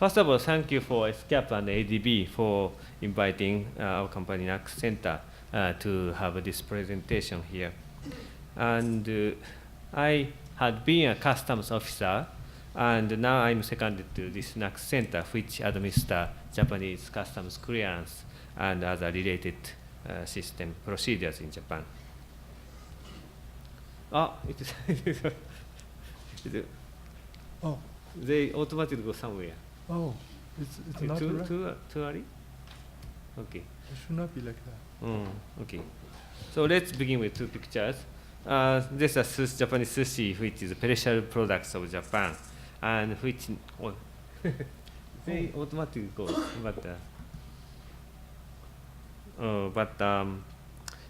First of all, thank you for ESCAP and ADB for inviting our company NACCS Center to have this presentation here. And I had been a customs officer, and now I'm seconded to this NACCS Center, which administers Japanese customs clearance and other related system procedures in Japan. It is. Oh. They automatically go somewhere. Oh, it's not too early? Okay. It should not be like that. Okay. So let's begin with two pictures. This is Japanese sushi, which is perishable products of Japan, and which they automatically go. But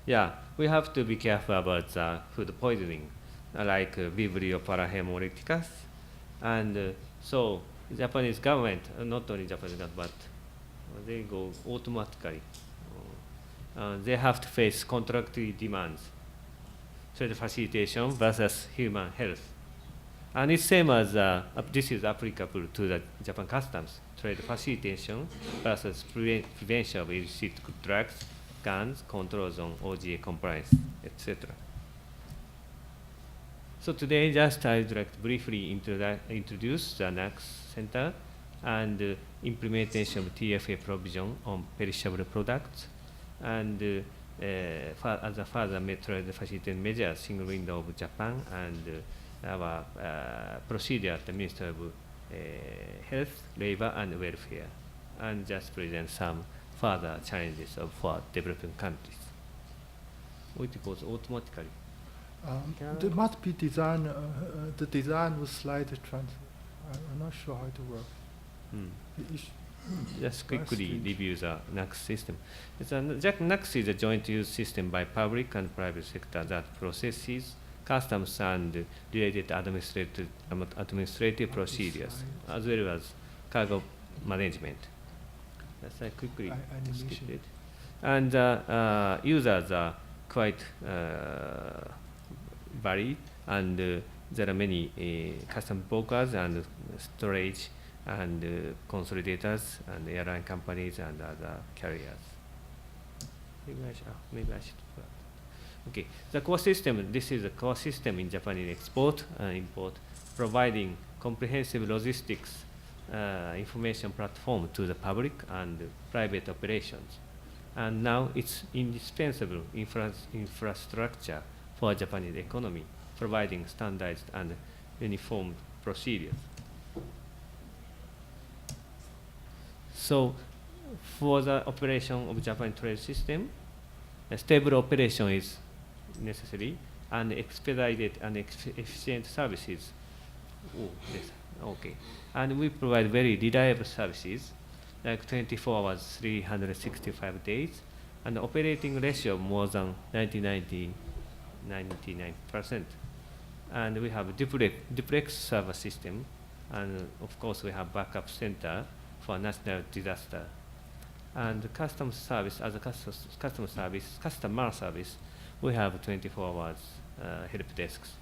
yeah, we have to be careful about food poisoning, like Vibrio parahemolyticus, and so Japanese government, not only Japanese government, but they go automatically. They have to face contractual demands, trade facilitation versus human health. And it's same as this is applicable to the Japan customs, trade facilitation versus prevention of illicit drugs, guns, controls on OGA compliance, etc. So today, just I would like to briefly introduce the NACCS Center and implementation of TFA provision on perishable products, and as a further trade facilitating measures, single window of Japan, and our procedure at the Ministry of Health, Labor, and Welfare, and just present some further challenges for developing countries. It goes automatically. There must be design. The design was slightly transfer. I'm not sure how it works. Just quickly review the NACCS system. NACCS is a joint use system by public and private sector that processes customs and related administrative procedures, as well as cargo management. That's I quickly skip it. And users are quite varied, and there are many custom brokers and storage and consolidators and airline companies and other carriers. Maybe I should. Okay, the core system. This is a core system in Japanese export and import, providing comprehensive logistics information platform to the public and private operations. And now it's indispensable infrastructure for Japanese economy, providing standardized and uniform procedures. So, for the operation of Japan trade system, a stable operation is necessary, and expedited and efficient services. Okay. And we provide very reliable services, like 24 hours, 365 days, and operating ratio more than 99%. And we have duplex server system, and of course we have backup center for national disaster. And customer service, as a customer service, we have 24 hours help desks.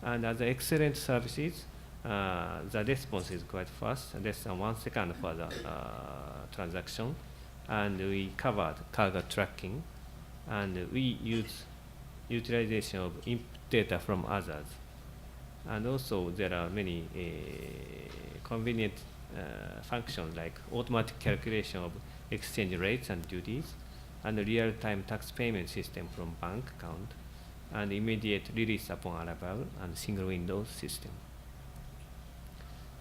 And as excellent services, the response is quite fast, less than 1 second for the transaction. And we covered cargo tracking, and we use utilization of input data from others. And also there are many convenient functions like automatic calculation of exchange rates and duties, and real-time tax payment system from bank account, and immediate release upon arrival, and single window system.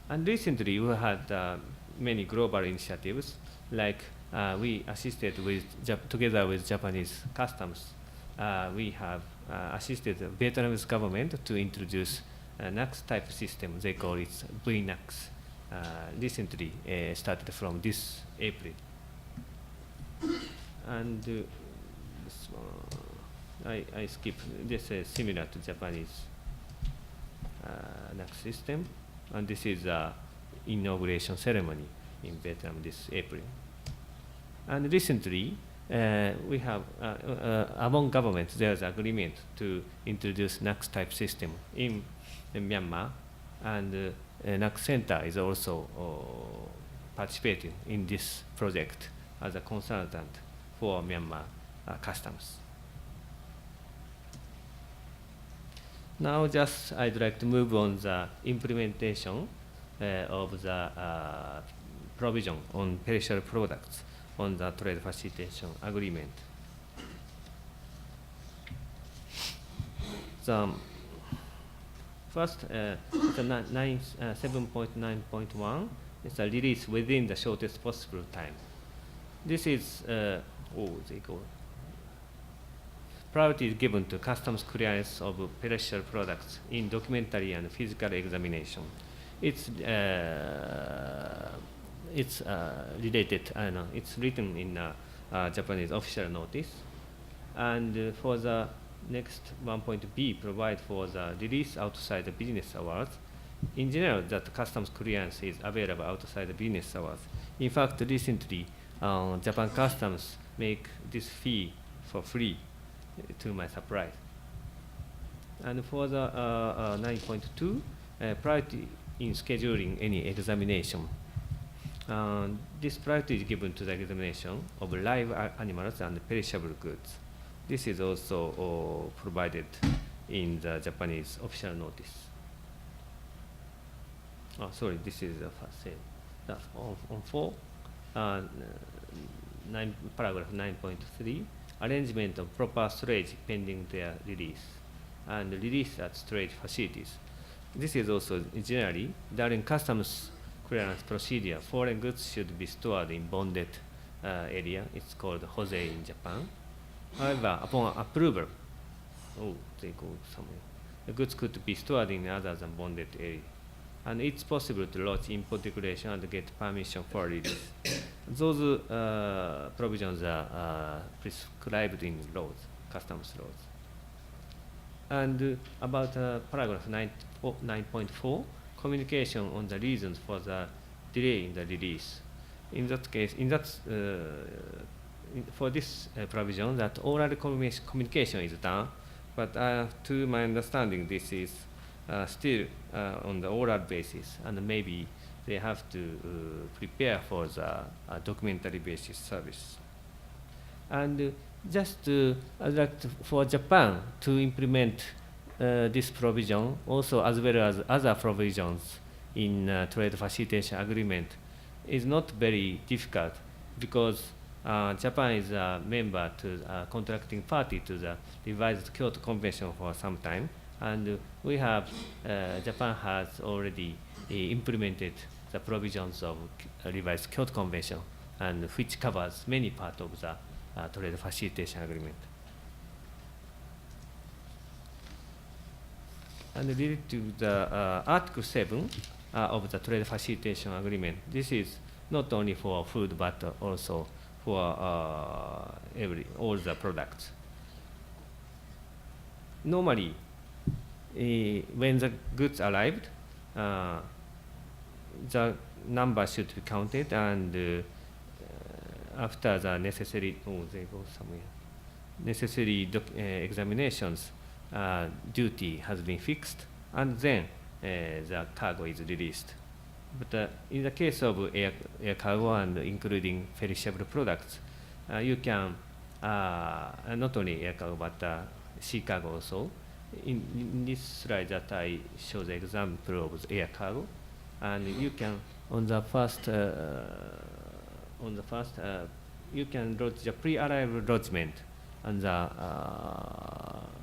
And recently we had many global initiatives, like we assisted with, together with Japanese customs, we have assisted the Vietnamese government to introduce a NACCS type system. They call it VNACCS. Recently started from this April. And this one, I skip. This is similar to Japanese NACCS system, and this is inauguration ceremony in Vietnam this April. And recently, we have among governments there's agreement to introduce NACCS type system in Myanmar, and NACCS Center is also participating in this project as a consultant for Myanmar customs. Now just I'd like to move on the implementation of the provision on perishable products on the trade facilitation agreement. The first, the 7.9.1 is a release within the shortest possible time. This is, priority is given to customs clearance of perishable products in documentary and physical examination. It's related, it's written in Japanese official notice. And for the next 1.b provide for the release outside the business hours. In general, that customs clearance is available outside the business hours. In fact, recently, Japan Customs make this fee for free, to my surprise. And for the 9.2, priority in scheduling any examination. This priority is given to the examination of live animals and perishable goods. This is also provided in the Japanese official notice. Oh, sorry, this is the first same. On 4, paragraph 9.3, arrangement of proper storage pending their release, and release at storage facilities. This is also generally, during customs clearance procedure, foreign goods should be stored in bonded area. It's called hose in Japan. However, upon approval, they go somewhere. The goods could be stored in other than bonded area. And it's possible to lodge import declaration and get permission for release. Those provisions are prescribed in laws, customs laws. And about paragraph 9.4, communication on the reasons for the delay in the release. In that case, for this provision, that oral communication is done, but to my understanding, this is still on the oral basis, and maybe they have to prepare for the documentary basis service. And just I'd like for Japan to implement this provision, also as well as other provisions in trade facilitation agreement, is not very difficult, because Japan is a member to contracting party to the revised Kyoto Convention for some time, and we have Japan has already implemented the provisions of revised Kyoto Convention, and which covers many parts of the trade facilitation agreement. And related to the Article 7 of the trade facilitation agreement, this is not only for food but also for all the products. Normally, when the goods arrived, the number should be counted, and after the necessary, they go somewhere. Necessary examinations, duty has been fixed, and then the cargo is released. But in the case of air cargo and including perishable products, you can not only air cargo but sea cargo also. In this slide that I show the example of the air cargo, and you can on the first you can lodge the pre-arrival lodgement on the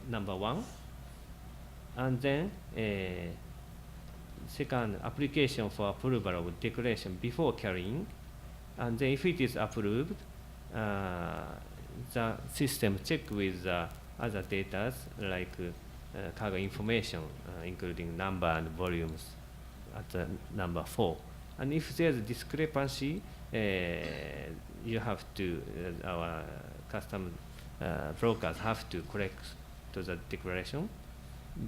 number 1, and then second, application for approval of declaration before carrying, and then if it is approved, the system check with other data like cargo information, including number and volumes at number 4. And if there's a discrepancy, you have to, our custom brokers have to correct to the declaration.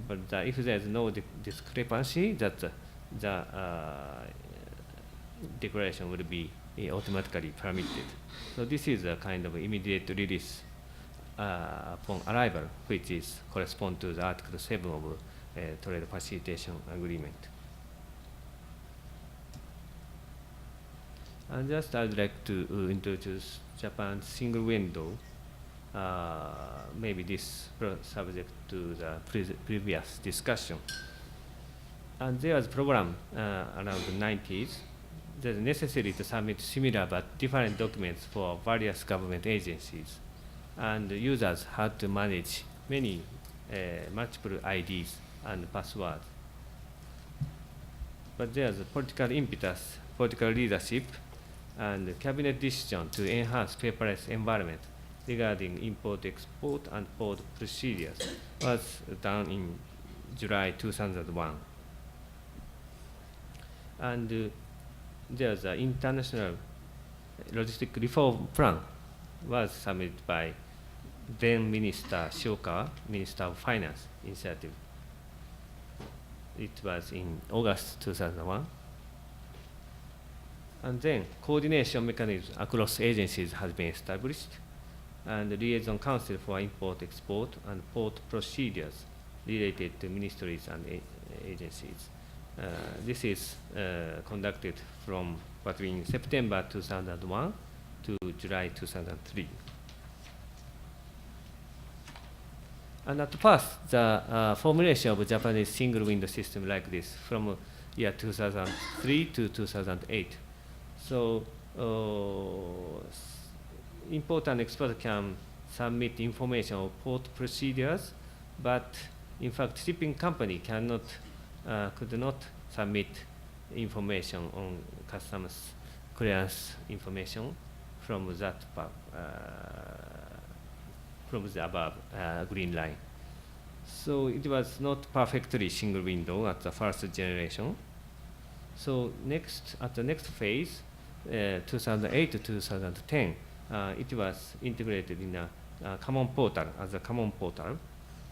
But if there's no discrepancy, that the declaration will be automatically permitted. So this is a kind of immediate release upon arrival, which is correspond to the Article 7 of Trade Facilitation Agreement. And just I'd like to introduce Japan's single window. Maybe this subject to the previous discussion. And there was a program around the 90s that is necessary to submit similar but different documents for various government agencies. And users had to manage many multiple IDs and passwords. But there's a political impetus, political leadership, and cabinet decision to enhance paperless environment regarding import-export and port procedures was done in July 2001. And there's an international logistic reform plan was submitted by then Minister Shoka, Minister of Finance initiative. It was in August 2001. And then coordination mechanism across agencies has been established, and the liaison council for import-export and port procedures related to ministries and agencies. This is conducted from between September 2001 to July 2003. And at first, the formulation of a Japanese single window system like this from year 2003 to 2008. So import and export can submit information of port procedures, but in fact, shipping company cannot, could not submit information on customs clearance information from that from the above green line. So it was not perfectly single window at the first generation. So next, at the next phase, 2008 to 2010, it was integrated in a common portal as a common portal.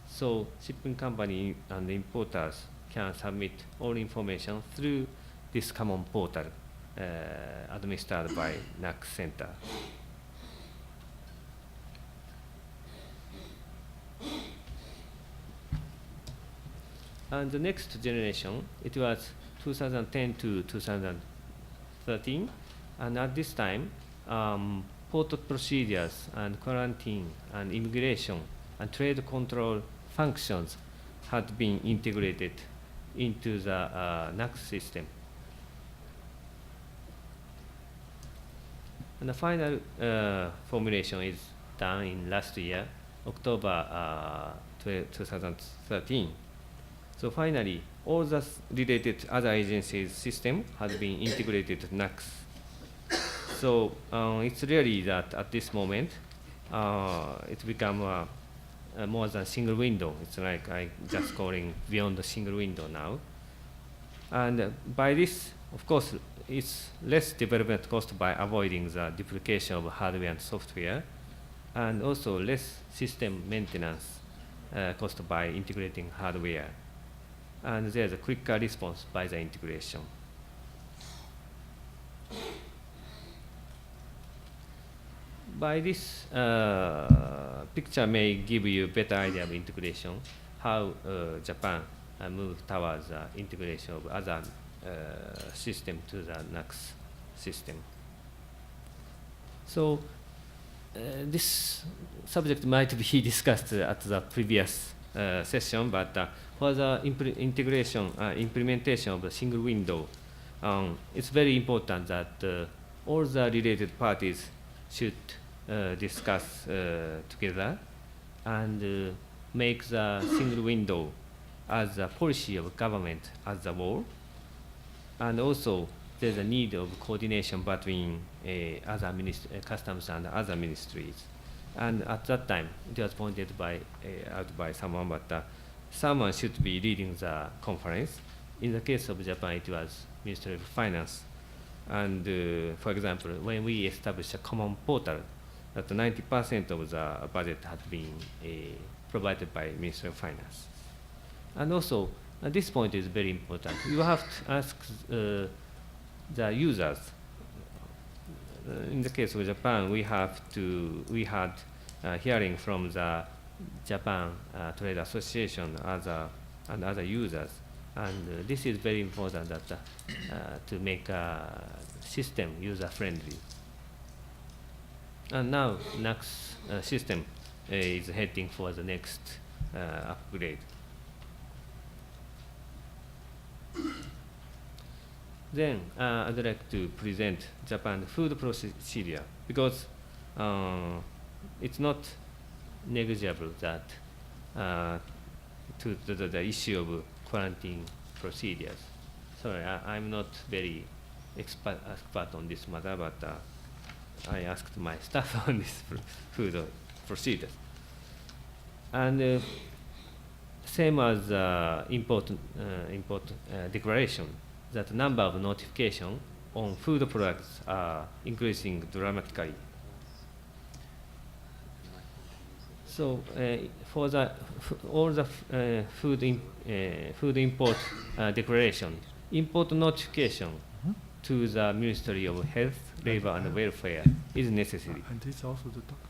So shipping company and importers can submit all information through this common portal administered by NACCS Center. And the next generation, it was 2010 to 2013, and at this time, port procedures and quarantine and immigration and trade control functions had been integrated into the NACCS system. And the final formulation is done in last year, October 2013. So finally, all the related other agencies' system has been integrated to NACCS. So it's really that at this moment, it's become more than single window. It's like I just calling beyond the single window now. And by this, of course, it's less development cost by avoiding the duplication of hardware and software, and also less system maintenance cost by integrating hardware. And there's a quicker response by the integration. By this picture may give you a better idea of integration, how Japan moved towards integration of other system to the NACCS system. So this subject might be discussed at the previous session, but for the implementation of the single window, it's very important that all the related parties should discuss together and make the single window as a policy of government as a whole. And also, there's a need of coordination between other customs and other ministries. And at that time, it was pointed out by someone, but someone should be leading the conference. In the case of Japan, it was Ministry of Finance. And for example, when we established a common portal, that 90% of the budget had been provided by Ministry of Finance. And also, this point is very important. You have to ask the users. In the case of Japan, we had hearing from the Japan Trade Association and other users. And this is very important that to make a system user-friendly. And now NACCS system is heading for the next upgrade. Then I'd like to present Japan food procedure, because it's not negligible that to the issue of quarantine procedures. Sorry, I'm not very expert on this matter, but I asked my staff on this food procedures. And same as import declaration, that number of notifications on food products are increasing dramatically. So for the all the food import declaration, import notification to the Ministry of Health, Labor and Welfare is necessary. And this also the document.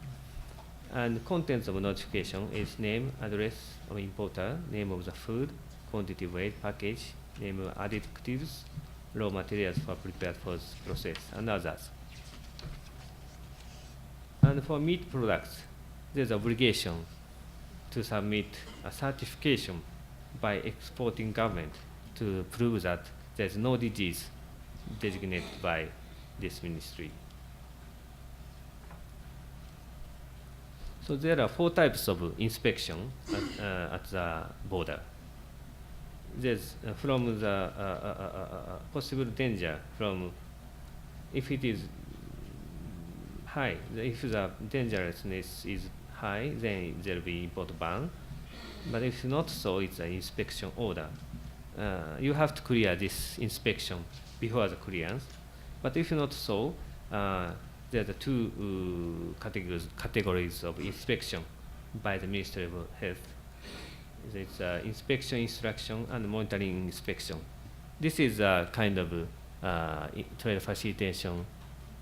And contents of notification is name, address of importer, name of the food, quantity, weight, package, name of additives, raw materials for prepared foods process, and others. And for meat products, there's obligation to submit a certification by exporting government to prove that there's no disease designated by this ministry. So there are 4 types of inspection at the border. There's from the possible danger from, if it is high, if the dangerousness is high, then there will be import ban. But if not so, it's an inspection order. You have to clear this inspection before the clearance. But if not so, there are 2 categories of inspection by the Ministry of Health. It's inspection instruction and monitoring inspection. This is a kind of trade facilitation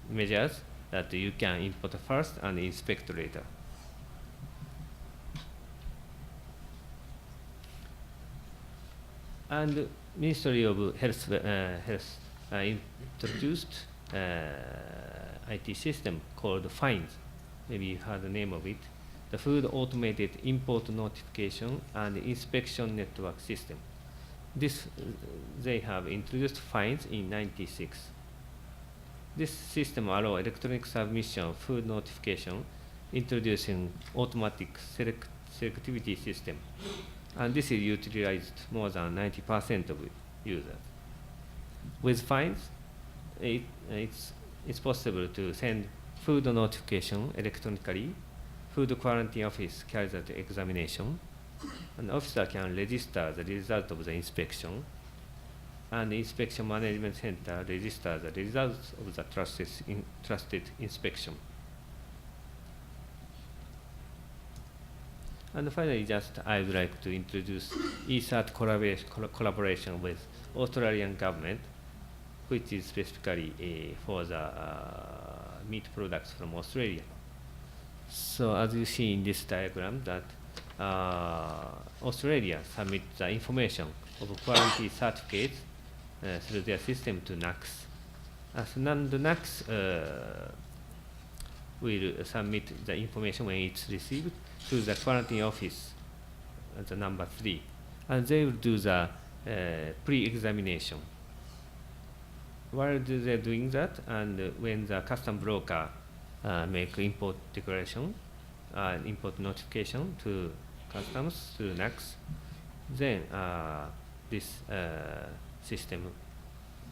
measures that you can import first and inspect later. And Ministry of Health, introduced IT system called FINDS. Maybe you heard the name of it. The Food Automated Import Notification and Inspection Network System. This they have introduced FINDS in '96. This system allows electronic submission of food notification, introducing automatic selectivity system. And this is utilized more than 90% of users. With FINDS, it's possible to send food notification electronically. Food quarantine office carries out the examination, and officer can register the result of the inspection, and the inspection management center registers the results of the trusted inspection. And finally, I would like to introduce ESCAP collaboration with Australian government, which is specifically for the meat products from Australia. So as you see in this diagram, that Australia submits the information of quarantine certificates through their system to NACCS. And the NACCS will submit the information when it's received to the quarantine office, the number 3. And they will do the pre-examination. While they're doing that, and when the custom broker make import declaration, import notification to customs, to NACCS, then this system,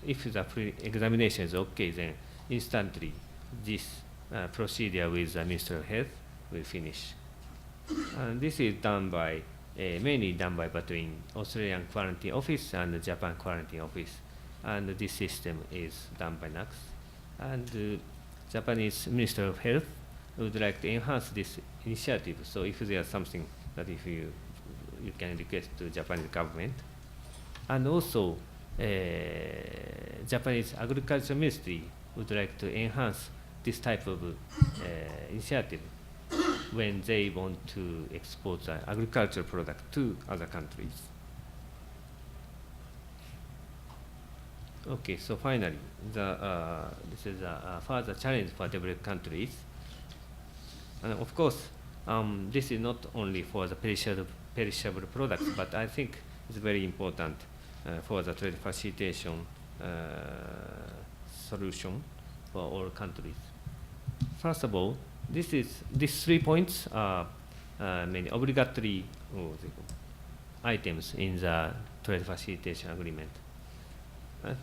if the pre-examination is okay, then instantly this procedure with the Ministry of Health will finish. And this is done by, mainly done by between Australian quarantine office and the Japan quarantine office. And this system is done by NACCS. And Japanese Ministry of Health would like to enhance this initiative. So if there is something that if you can request to Japanese government. And also, Japanese Agriculture Ministry would like to enhance this type of initiative when they want to export the agricultural product to other countries. Okay, so finally, this is a further challenge for developed countries. And of course, this is not only for the perishable products, but I think it's very important for the trade facilitation solution for all countries. First of all, these 3 points are many obligatory items in the trade facilitation agreement.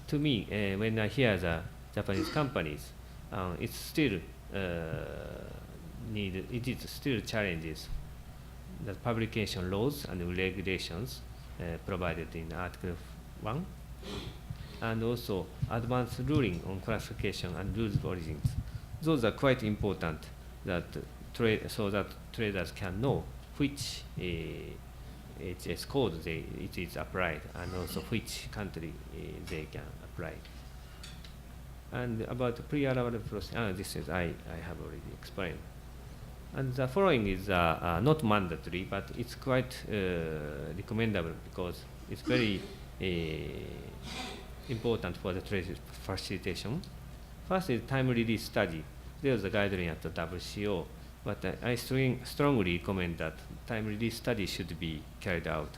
To me, when I hear the Japanese companies, it's still it is still challenges the publication laws and regulations provided in Article 1, and also advanced ruling on classification and rules of origins. Those are quite important that so that traders can know which HS code it is applied, and also which country they can apply. And about the pre-arrival process, this is I have already explained. And the following is not mandatory, but it's quite recommendable because it's very important for the trade facilitation. First is time release study. There's a guideline at the WCO, but I strongly recommend that time release study should be carried out,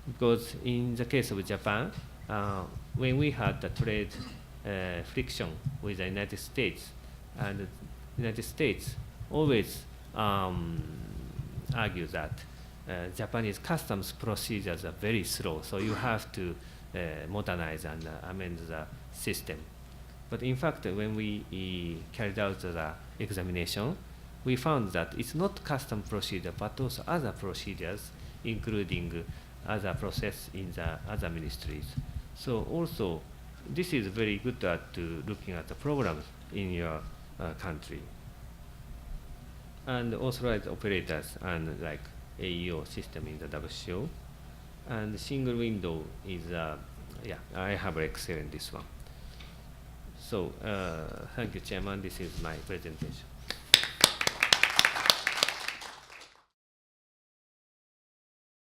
because in the case of Japan, when we had the trade friction with the United States, and the United States always argue that Japanese customs procedures are very slow, so you have to modernize and amend the system. But in fact, when we carried out the examination, we found that it's not custom procedure, but also other procedures, including other process in the other ministries. So also, this is very good at looking at the programs in your country. And authorized operators and like AEO system in the WCO. And single window is, yeah, I have excellent this one. So thank you, Chairman. This is my presentation.